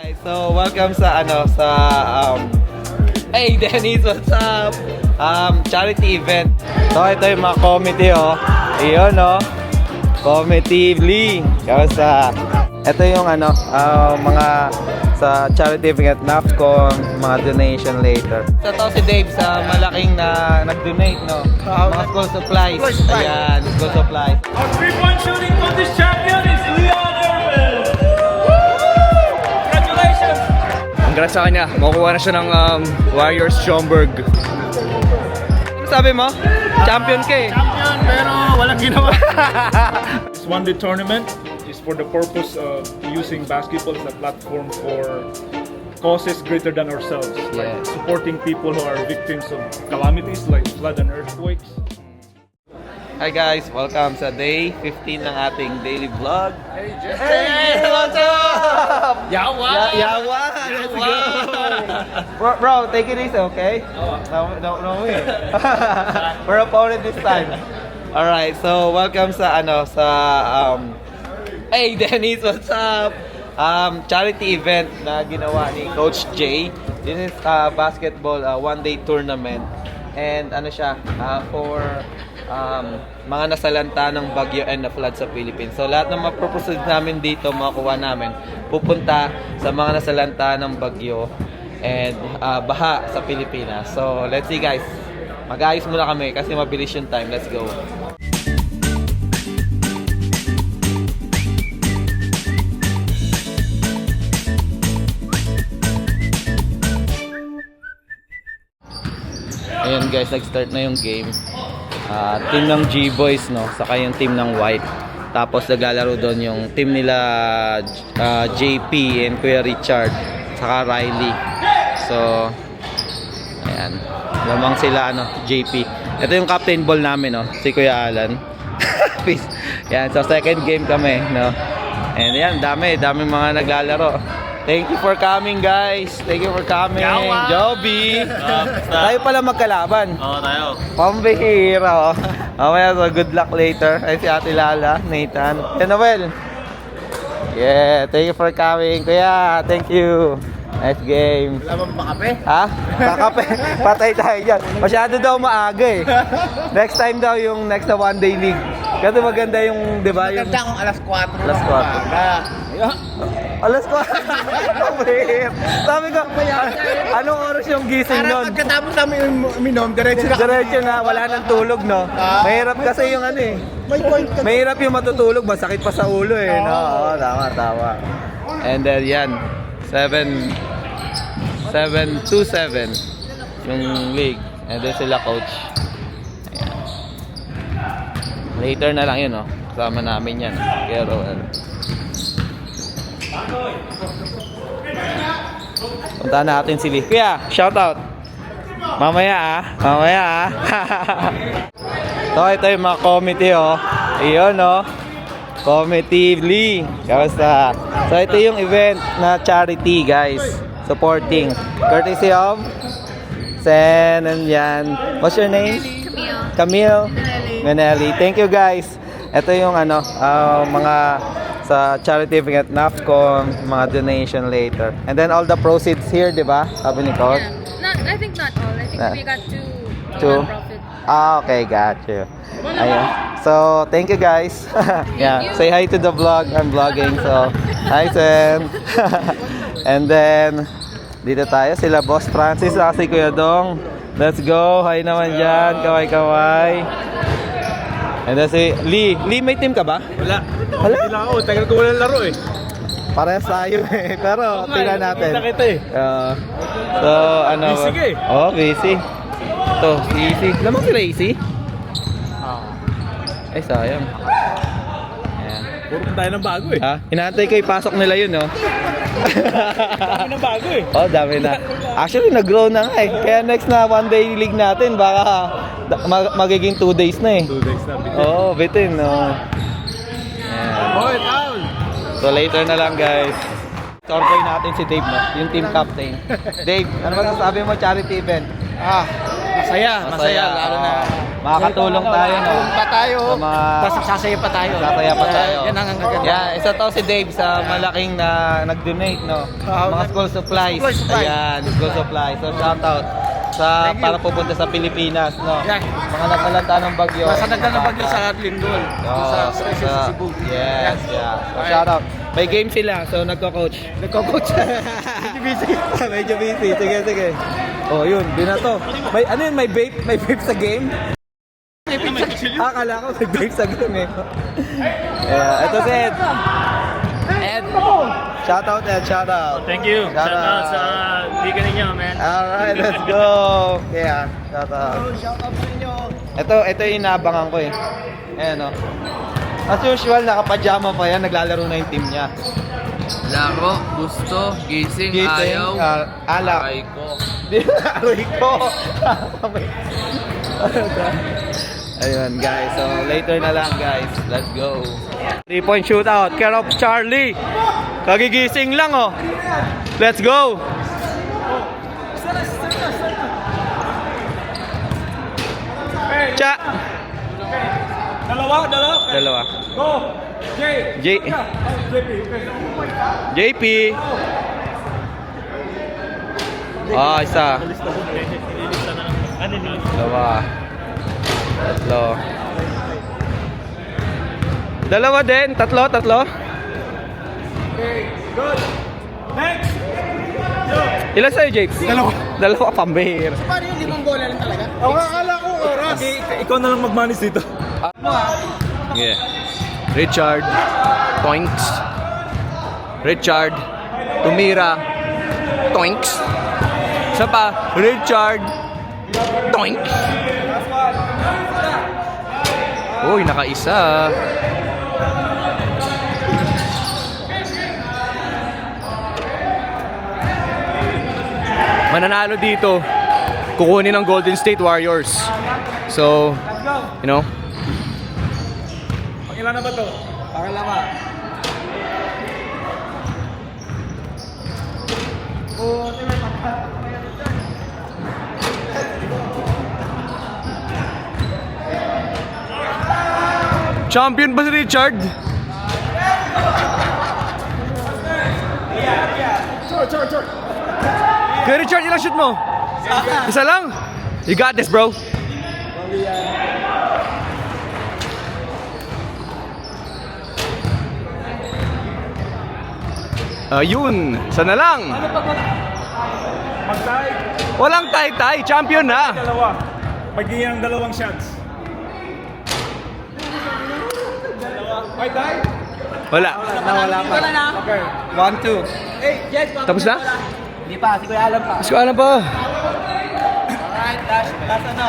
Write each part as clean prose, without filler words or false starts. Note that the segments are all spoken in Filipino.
Alright, so welcome sa hey Dennis, what's up? Charity event. So ito yung mga committee Iyon committee Lee. Kamusta? Ito yung mga sa charity event NAFCON, mga donation later. Sa to si Dave sa malaking na nag-donate mga school supplies. Ayan, school supplies. Our 3-point shooting contest champion is Leon Erwin! Congratulations! Congrats sa kanya. Makukuha na siya ng Warriors Schaumburg. Ano sabi mo? Champion ka eh. Champion pero walang ginawa. This one-day tournament is for the purpose of using basketball as a platform for causes greater than ourselves. Like Yeah. supporting people who are victims of calamities like flood and earthquakes. Hi guys, welcome sa day 15 ng ating daily vlog. Hey, what's up? Yawa! Yawa! Let's go! Bro, take it easy, okay? No way. We're opponent this time. Alright, so welcome sa hey Dennis, what's up? Charity event na ginawa ni Coach Jay. This is basketball one-day tournament. And for mga nasalanta ng bagyo and na flood sa Philippines. So lahat ng maproproceed namin dito, makuha namin, pupunta sa mga nasalanta ng bagyo and baha sa Pilipinas. So let's see guys. Mag-ayos muna kami kasi mabilis yung time. Let's go. Ayan guys, nag-start na yung game. Team ng G-Boys saka yung team ng White. Tapos naglalaro doon yung team nila JP and Kuya Richard saka Riley. So ayan, lamang sila JP. Ito yung captain ball namin si Kuya Alan. Peace. Yan, so second game kami And yan, dami mga naglalaro. Thank you for coming guys. Thank you for coming. Yawa! Joby. Tayo pala magkalaban. Oo, tayo. Pambihira Mamaya, so good luck later. Ay si Ate Lala, Nathan. Hey Noel. Yeah, thank you for coming. Kuya, thank you. Nice game. Wala bang pakape? Ha? Kakape. Patay tayo dyan. Masyado daw maaga eh. Next time daw yung next na one day league. Kasi maganda yung, di ba? Yung... Maganda kung alas 4. Alas 4. Alas 4. Sabi ko, anong oras yung gising Para nun? pagkatapos namin minom, diretso na kami. Diretso na, wala nang tulog Mahirap kasi yung May point ka. mahirap yung matutulog, masakit pa sa ulo Oo, tama. And then yan, 7-2-7 yung league. And then sila coach. Ayan. Later na lang yun kasama namin yan. Pero puntahan natin si Lee. Kuya, shoutout. Mamaya So ito yung mga committee Iyon committee Lee. Kamusta? So ito yung event na charity guys. Supporting. Courtesy of Sen and yan. What's your name? Camille. Manelli. Thank you guys. Ito yung mga sa charity event NAFCON, mga donation later. And then all the proceeds here, di ba? Sabi ni Coach. I think not all. I think we got Two? profit. Okay, got you. Ayun. So, thank you guys. Yeah, say hi to the vlog. I'm vlogging. So, hi Sen. And then, dito tayo. Sila Boss Francis, si Kuya Dong. Let's go. Hi naman dyan. Kaway-kaway. And then si Lee. Lee, may team ka ba? Wala. Wala? Wala ako. Tagal ko walang laro eh. Parehas tayo Pero, tingnan natin. Kita kita eh. So, Busy ka eh. Oh, busy. Ito, si Easy. Lamang si Racy? Ay, sayang. Ayan. Puro tayo ng bago eh. Ha? Inaantay ko ipasok nila yun, Dami ng bago eh. Oh, dami na. Actually, nag-grow na nga eh. Kaya next na one day league natin, baka magiging 2 days na eh. 2 days na. Oo, bitin. Ayan. Boy, down! So later na lang guys. Sorboy natin si Dave yung team captain. Dave, ano ba sasabi mo charity event? Masaya, lalo na. Makakatulong tayo, no? Pa tayo, Sa mga... tapos sasaya pa tayo. Sasaya pa tayo. Yan ang gaganda. Yan, isa to si Dave sa malaking na nag-donate, no? Mga school supplies. School supplies. Ayan, school supplies. So, shout out sa Thank you. para pupunta sa Pilipinas, no? Yan. Mga nagkalanta ng bagyo. Masagdag na bagyo sa Lindol. sa Special sa Cebu. Yes, yeah. So, shout out. May game sila, so nagko-coach. Nagko-coach. Medyo busy. Medyo busy. Sige, sige. Oh, yun, binato. May ano yun, may vape sa game? Akala ko may vape sa game eh. Yeah, ito si Ed. Ed. Shout out, Ed. Shout out. Thank you. Shout Shout out out. sa liga ninyo, man. Alright, let's go. Yeah, shout out. Shout out sa inyo. Ito yung inaabangan ko eh. Ayan o. As usual, nakapajama pa yan. Naglalaro na yung team niya. Laro, gusto, gising, ayaw, alak. aray ko. Aray ko. Ayun guys, so later na lang guys. Let's go. 3-point shootout. Care of Charlie. Kagigising lang oh. Let's go. Cha. Dalawa. Go! Jay! JP. Ah, isa. Dalawa. Tatlo. Dalawa din. Tatlo. Okay, good! Next! Ilan sa'yo, Jape? Dalawa pambihir. Paano yung 5 bola lang talaga? Ang akala ko oras! Ikaw na lang mag-manage dito. Yeah. Richard. Toinks. Richard. Tumira. Toinks. Isa pa. Richard. Toinks. Uy, nakaisa. Mananalo dito, kukunin ng Golden State Warriors. So, you know, Ilan na ba to? Pangalawa. champion ba si Richard? Kaya Richard, ilang shoot mo? Isa lang? You got this, bro. Ayun, sana lang. Mag-tie. Walang tay-tay, champion na. Dalawa. Magiging ng dalawang shots. May tie? Wala. Wala pa. Okay. 1-2. Hey, Jess, Tapos na? Hindi pa, si Kuya Alam pa. Mas ko alam pa. Alright, last ano.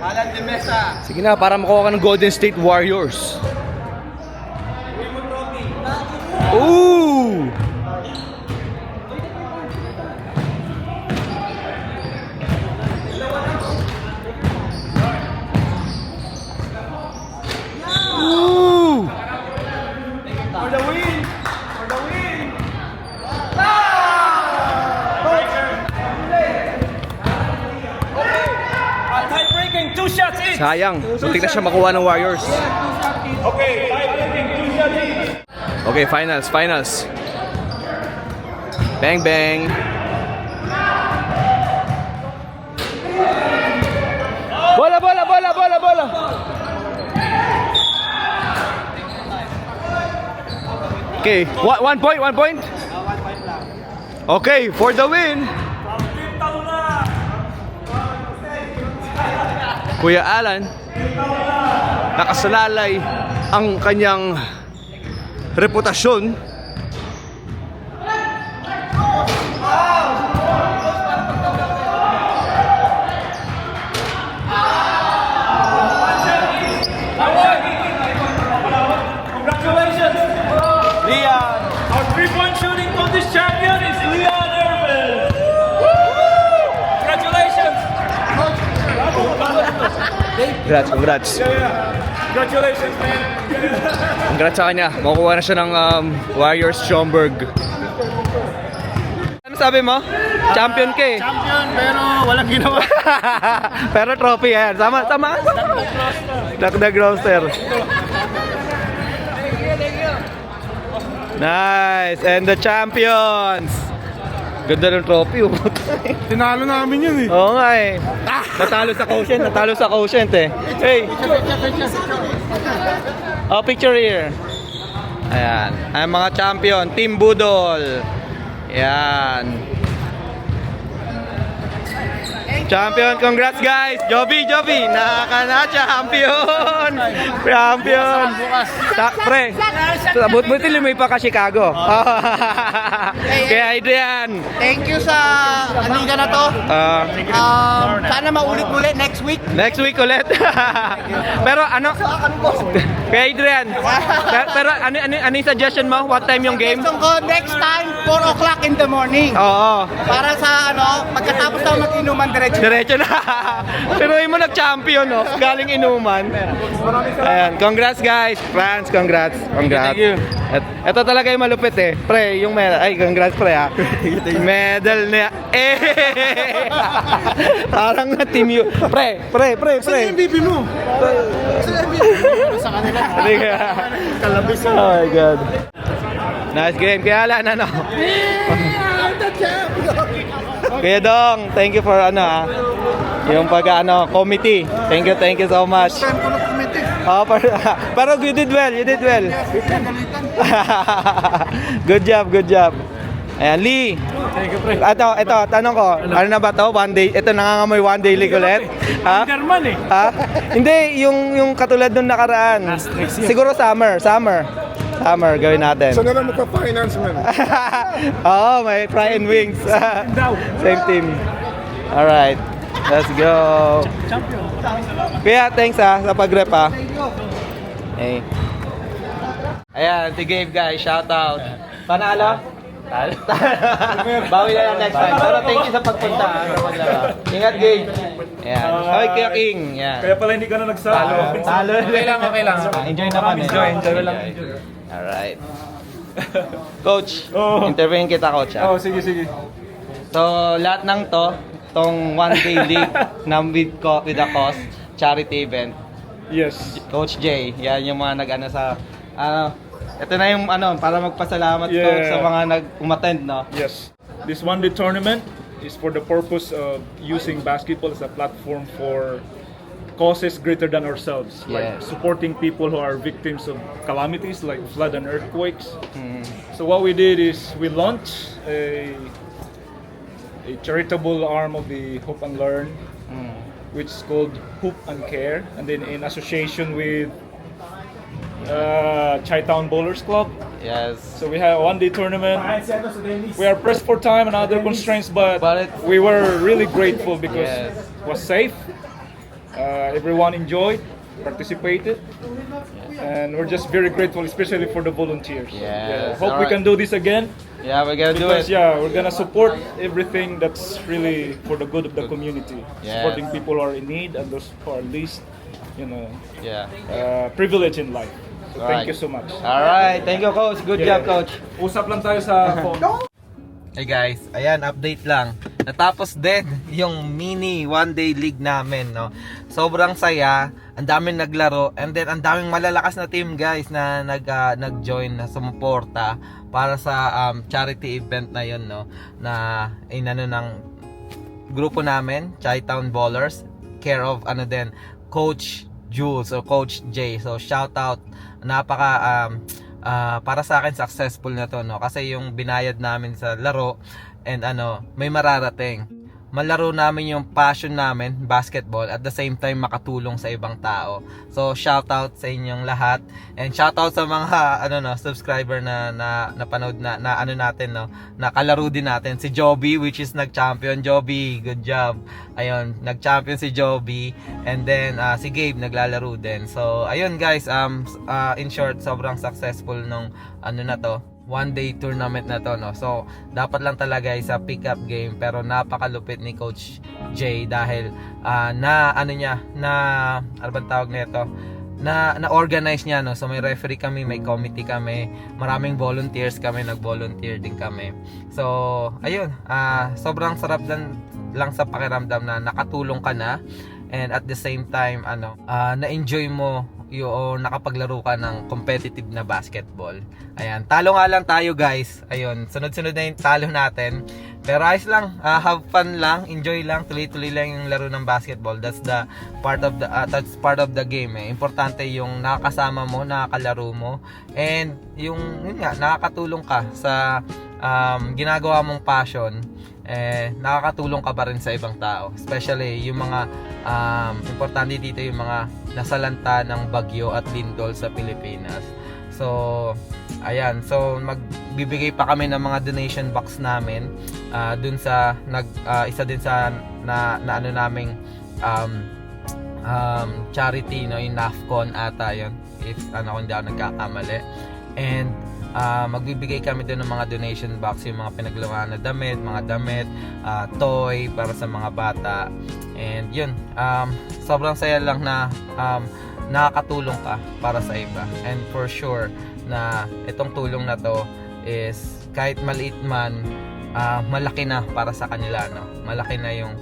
Alan de Mesa. Sige na, para makuha ka ng Golden State Warriors. Ooh! Ooh! For the win! For the win! Tie-breaking, 2 shots each! Sayang, muntik na siya makuha ng Warriors. Okay, tie-breaking, 2 shots each! Okay, finals. Bang, bang. Bola! Okay, one point? Okay, for the win. Kuya Alan, nakasalalay ang kanyang reputasyon. Congratulations! Leon! Our 3-point shooting contest champion is Leon Irvin! Congratulations! Congrats. Congratulations, man! Congrats sa kanya. Makukuha na siya ng Warriors Schaumburg. Ano sabi mo? Champion ka eh. Champion, pero walang ginawa. Pero trophy yan. Sama. Dagdag roster. Nice. And the champions. Ganda ng trophy. Tinalo namin yun eh. Oo nga eh. Natalo sa quotient eh. Hey. Oh, picture here. Ayan. Ay mga champion. Team Budol. Ayan. Champion, congrats guys! Joby! Nakaka na, champion! Champion! Pre, buti lumay pa ka Chicago. Kaya Adrian! Thank you sa liga na to. Sana maulit-ulit next week. Next week ulit. Pero ano? Kaya Adrian, pero ano yung suggestion mo? What time yung game? Gusto ko next time 4 o'clock in the morning. Oo. Para sa pagkatapos tayo mag-inuman Diretso na. Pero mo nag-champion, no? Galing inuman. Ayan, congrats guys. France, congrats. Thank you. Ito talaga yung malupit eh. Pre, yung medal. Ay, congrats pre ha. Medal niya. Parang na team you. Pre. Saan MVP mo? Sa kanila. Kalabis Oh my God. Nice game. Kaya ala na, no? Kuya Dong, thank you for yung committee. Thank you so much. Oh, pero you did well. Good job. Ayan, Lee. Thank you, pre. Ito, tanong ko. Ano na ba to? One day, ito nangangamoy one day league ulit? Ha? German eh. Ha? Hindi, yung katulad nung nakaraan. Next year. Siguro summer gawin natin. So na lang magpa-finance man. Oo, may fry and wings. Same team. Alright, let's go. Kuya, thanks sa pag-rep Hey. Ayan, si Gabe guys, shout out. Panalo? Bawi na lang next time. Pero thank you sa pagpunta. Ingat Gabe. Ayan. Hoy, Kuya King. Ayan. Kaya pala hindi ka na nagsalo. Talo. Okay lang. Enjoy naman. Enjoy lang. Alright. Coach, Oo. interviewin kita, Coach. Oh, sige. So, lahat ng tong one day league na with a cause, charity event. Yes. Coach Jay, yan yung mga nag-ano sa, ito na yung para magpasalamat Yeah. Coach sa mga nag-umattend, no? Yes. This one-day tournament is for the purpose of using basketball as a platform for causes greater than ourselves, like Yes. supporting people who are victims of calamities like flood and earthquakes. Mm. So what we did is we launched a charitable arm of the Hope and Learn, which is called Hope and Care, and then in association with Chi-Town Bowlers Club. Yes. So we had a one-day tournament. We are pressed for time and other constraints, but we were really grateful because Yes. it was safe. Everyone enjoyed, participated, and we're just very grateful, especially for the volunteers. Yes, Hope we alright. can do this again. Yeah, we're gonna do Because it. we're gonna support everything that's really for the good of the community. Yes. Supporting people who are in need and those who are least, Yeah. privileged in life. So Alright. thank you so much. Alright, thank you Coach. Good Yeah. job Coach. Usap lang tayo sa phone. Hey guys, ayan, update lang. Natapos din yung mini one-day league namin, no? Sobrang saya, ang daming naglaro, and then ang daming malalakas na team guys na nag-join, na sumuporta para sa charity event na yun, no? Na inano ng grupo namin, Chi-Town Bowlers, care of Coach Jules o Coach Jay. So shout out, para sa akin successful na to, no? Kasi yung binayad namin sa laro and may mararating. Malaro namin yung passion namin, basketball, at the same time makatulong sa ibang tao. So shout out sa inyong lahat, and shout out sa mga subscriber na napanood na natin, no, na kalaro din natin si Joby, which is nag-champion. Joby, good job. Ayun, nag-champion si Joby, and then si Gabe naglalaro din. So ayun guys, in short, sobrang successful nung one day tournament na to, no. So dapat lang talaga sa pick up game, pero napakalupit ni Coach Jay dahil ano bang tawag nito, na-organize niya, no? So may referee kami, may committee kami, maraming volunteers kami, nag-volunteer din kami. So ayun, sobrang sarap lang sa pakiramdam na nakatulong ka na, and at the same time na-enjoy mo yung nakapaglaro ka ng competitive na basketball. Ayan, talo nga lang tayo guys. Ayun, sunod-sunod na yung talo natin. Pero ayos lang, have fun lang, enjoy lang, tuloy-tuloy lang yung laro ng basketball. That's part of the game. Importante yung nakakasama mo, nakakalaro mo, and yun nga, nakakatulong ka sa ginagawa mong passion. Nakakatulong ka pa rin sa ibang tao, especially yung mga importante dito yung mga nasalanta ng bagyo at lindol sa Pilipinas. So ayan, so magbibigay pa kami ng mga donation box namin dun sa isa din sa na ano naming charity, no, yung NAFCON ata yun, if kung hindi ako nagkakamali. And magbibigay kami doon ng mga donation box, yung mga pinaglawan na damit, toy para sa mga bata. And yun, sobrang saya lang na nakakatulong ka para sa iba. And for sure na itong tulong na to is kahit maliit man, malaki na para sa kanila, no? Malaki na yung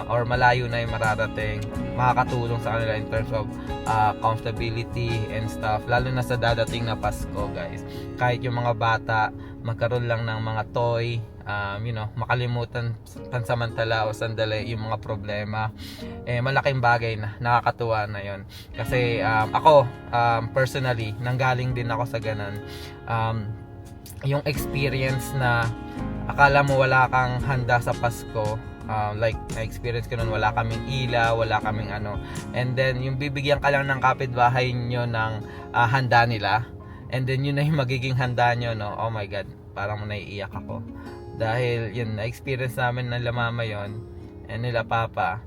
or malayo na yung mararating, makakatulong sa kanila in terms of comfortability and stuff, lalo na sa dadating na Pasko, guys. Kahit yung mga bata magkaroon lang ng mga toy, makalimutan pansamantala o sandali yung mga problema, malaking bagay na, nakakatuwa na yon. Kasi ako personally, nanggaling din ako sa ganun, yung experience na akala mo wala kang handa sa Pasko, like na-experience ko nun, wala kaming ilaw, wala kaming and then yung bibigyan ka lang ng kapitbahay nyo ng handa nila, and then yun na yung magiging handa nyo, no? Oh my God, parang naiiyak ako dahil yun, na-experience namin ng mama yon and nila papa,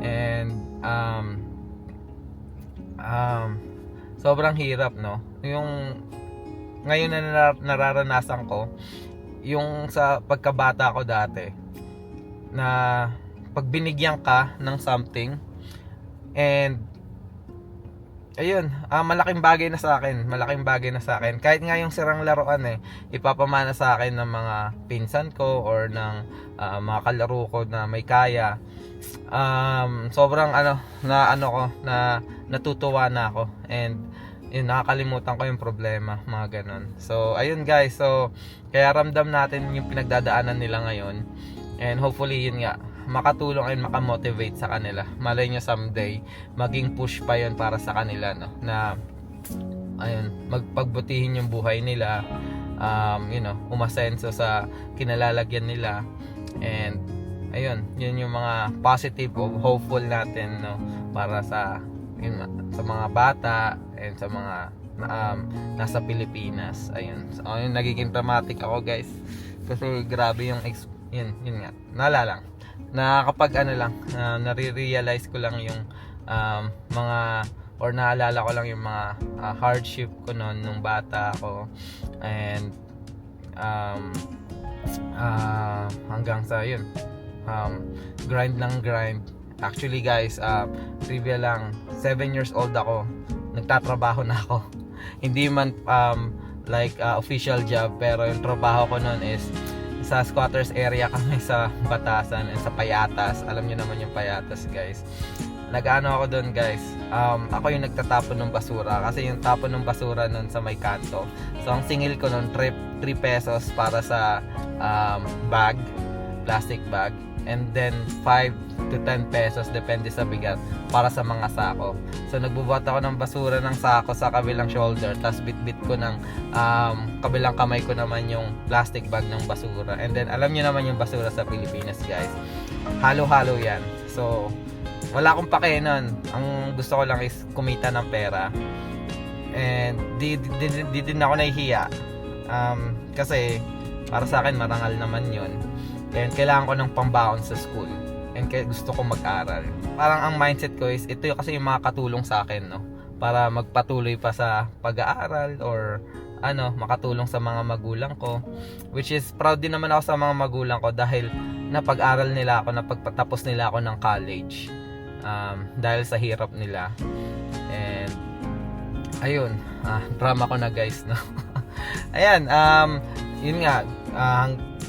and sobrang hirap, no? Yung ngayon na nararanasan ko yung sa pagkabata ko dati, na pag binigyan ka ng something, and ayun, malaking bagay na sa akin, kahit nga yung sirang laruan ipapamana sa akin ng mga pinsan ko or ng mga kalaro ko na may kaya. Sobrang natutuwa na ako, and yun, nakakalimutan ko yung problema, mga ganon. So ayun guys, so kaya ramdam natin yung pinagdadaanan nila ngayon, and hopefully yun nga, makatulong and makamotivate sa kanila. Malay nyo someday maging push pa yun para sa kanila, no? Na ayun, magpagbutihin yung buhay nila, umasenso sa kinalalagyan nila, and ayun, yun yung mga positive o hopeful natin, no? Para sa mga bata and sa mga nasa Pilipinas. Ayun, so ayun, nagiging dramatic ako guys, kasi grabe yung yun nga, naalala na kapag nare-realize ko lang yung mga, or naalala ko lang yung mga hardship ko noon nung bata ako, and hanggang sa yun, grind. Actually guys, trivia lang, 7 years old ako, nagtatrabaho na ako. Hindi man official job, pero yung trabaho ko noon is sa squatters area kami sa Batasan and sa Payatas. Alam niyo naman yung Payatas, guys. Nag-ano ako doon, guys. Ako yung nagtatapon ng basura, kasi yung tapon ng basura noon sa may kanto. So ang singil ko noon 3 pesos para sa bag, plastic bag, and then 5 to 10 pesos depende sa bigat para sa mga sako. So nagbubuhat ako ng basura ng sako sa kabilang shoulder, tapos bit-bit ko ng kabilang kamay ko naman yung plastic bag ng basura. And then alam niyo naman yung basura sa Pilipinas, guys, halo-halo yan. So wala akong pake nun. Ang gusto ko lang is kumita ng pera, and di din ako nahihiya, kasi para sa akin marangal naman yun. And kailangan ko ng pambaon sa school, and gusto ko mag-aral. Parang ang mindset ko is ito kasi yung makakatulong sa akin, no, para magpatuloy pa sa pag-aaral, or makatulong sa mga magulang ko, which is proud din naman ako sa mga magulang ko dahil napag-aral nila ako, napagpatapos nila ako ng college. dahil sa hirap nila. And ayun, drama ko na guys, no. Ayan, yun nga,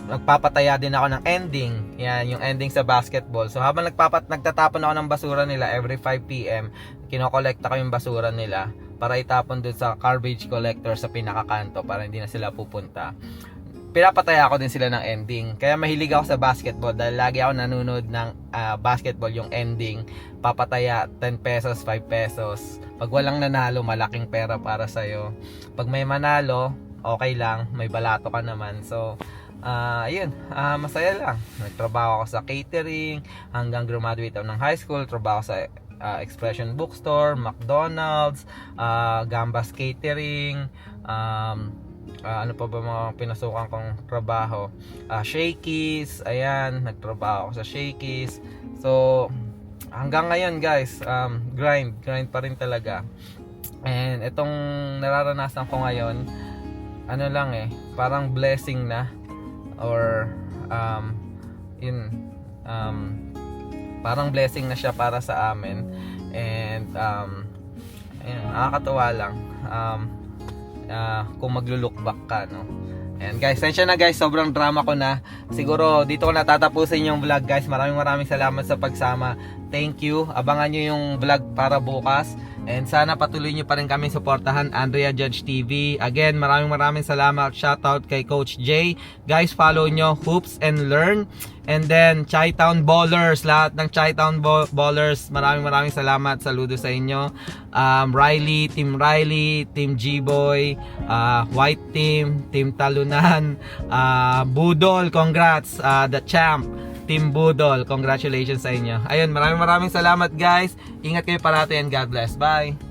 nagpapataya din ako ng ending. Yan, yung ending sa basketball. So habang nagtatapon ako ng basura nila every 5 PM, kinokolekta ko yung basura nila para itapon dun sa garbage collector sa pinakakanto para hindi na sila pupunta. Pinapataya ko din sila ng ending. Kaya mahilig ako sa basketball dahil lagi ako nanonood ng basketball, yung ending. Papataya 10 pesos, 5 pesos. Pag walang nanalo, malaking pera para sa'yo. Pag may manalo, okay lang, may balato ka naman. So, ayun, masaya lang. Nagtrabaho ako sa catering hanggang graduate ako ng high school. Trabaho sa Expression Bookstore, McDonald's, Gambas Catering, ano pa ba mga pinasukan kong trabaho, Shakey's, ayan, nagtrabaho ako sa Shakey's. So hanggang ngayon guys, grind pa rin talaga. And itong nararanasan ko ngayon, ano lang parang blessing na, or parang blessing na siya para sa amin. And ayun, nakakatuwa lang kung maglo-look back ka, no. And guys, sensya na guys, sobrang drama ko na. Siguro dito ko natatapusin yung vlog guys. Maraming salamat sa pagsama. Thank you. Abangan nyo yung vlog para bukas. And sana patuloy nyo pa rin kami suportahan, Andrea Judge TV. Again, maraming salamat. Shoutout kay Coach Jay. Guys, follow nyo Hoops and Learn. And then Chi-Town Ballers, lahat ng Chi-Town Ballers, maraming salamat. Saludo sa inyo. Riley, Team G-Boy, White Team Talunan, Budol, congrats, The Champ, Team Budol, congratulations sa inyo. Ayun, maraming salamat guys. Ingat kayo parati and God bless. Bye.